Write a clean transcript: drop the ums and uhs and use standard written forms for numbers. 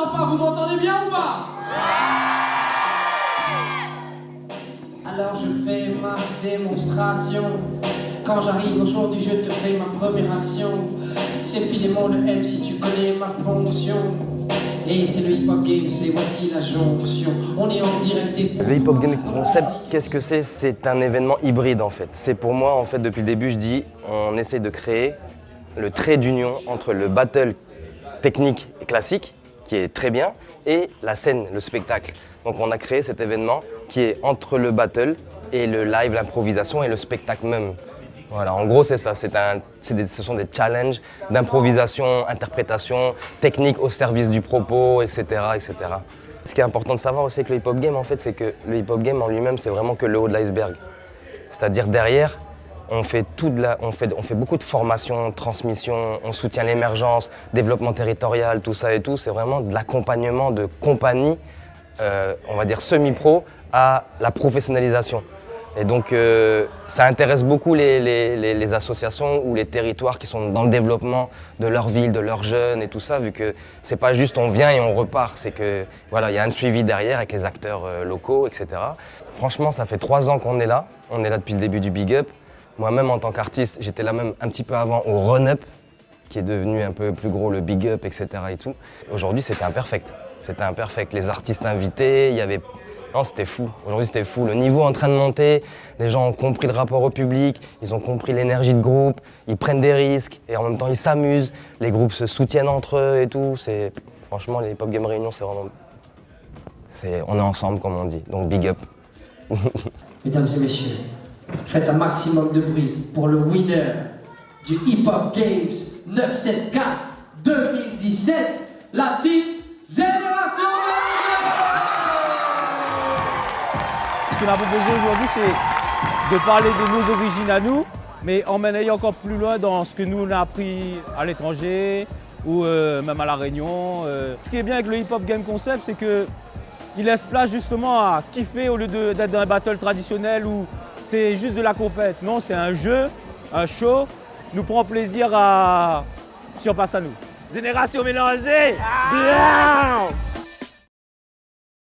m'entends pas, vous m'entendez bien ou pas? Alors je fais ma démonstration. Quand j'arrive au jour du jeu, te fais ma première action. C'est Philémon le M si tu connais ma fonction. Et c'est le Hip Hop Games, et voici la jonction. On est en direct des... Le Hip Hop Game Concept, qu'est-ce que c'est? C'est un événement hybride en fait. C'est pour moi, en fait, depuis le début, je dis, on essaie de créer le trait d'union entre le battle technique et classique, qui est très bien, et la scène, le spectacle. Donc on a créé cet événement qui est entre le battle et le live, l'improvisation et le spectacle même. Voilà, en gros c'est ça, ce sont des challenges d'improvisation, interprétation, technique au service du propos, etc., etc. Ce qui est important de savoir aussi avec le hip-hop game, en fait, c'est que le hip-hop game en lui-même, c'est vraiment que le haut de l'iceberg. C'est-à-dire derrière, on fait beaucoup de formation, transmission, on soutient l'émergence, développement territorial, tout ça et tout. C'est vraiment de l'accompagnement de compagnies, on va dire semi-pro, à la professionnalisation. Et donc ça intéresse beaucoup les associations ou les territoires qui sont dans le développement de leur ville, de leurs jeunes et tout ça, vu que c'est pas juste on vient et on repart, c'est que voilà, il y a un suivi derrière avec les acteurs locaux, etc. Franchement, ça fait 3 ans qu'on est là. On est là depuis le début du Big Up. Moi-même, en tant qu'artiste, j'étais là même un petit peu avant au Run Up, qui est devenu un peu plus gros, le Big Up, etc. et tout. Aujourd'hui, c'était imperfect. C'était imperfect. Les artistes invités, il y avait... Non, c'était fou. Aujourd'hui, c'était fou. Le niveau est en train de monter. Les gens ont compris le rapport au public. Ils ont compris l'énergie de groupe. Ils prennent des risques et en même temps, ils s'amusent. Les groupes se soutiennent entre eux et tout. Franchement, les Hip Hop Game Réunion, c'est vraiment... On est ensemble, comme on dit. Donc, Big Up. Mesdames et messieurs, faites un maximum de bruit pour le winner du Hip Hop Games 974 2017, la team Génération. Ce qu'on a proposé aujourd'hui, c'est de parler de nos origines à nous, mais en allant encore plus loin dans ce que nous on a appris à l'étranger ou même à La Réunion. Ce qui est bien avec le Hip Hop Game Concept, c'est qu'il laisse place justement à kiffer au lieu d'être dans un battle traditionnel où c'est juste de la compète. Non, c'est un jeu, un show, nous prend plaisir à surpasser à nous. Génération mélangée! Blah!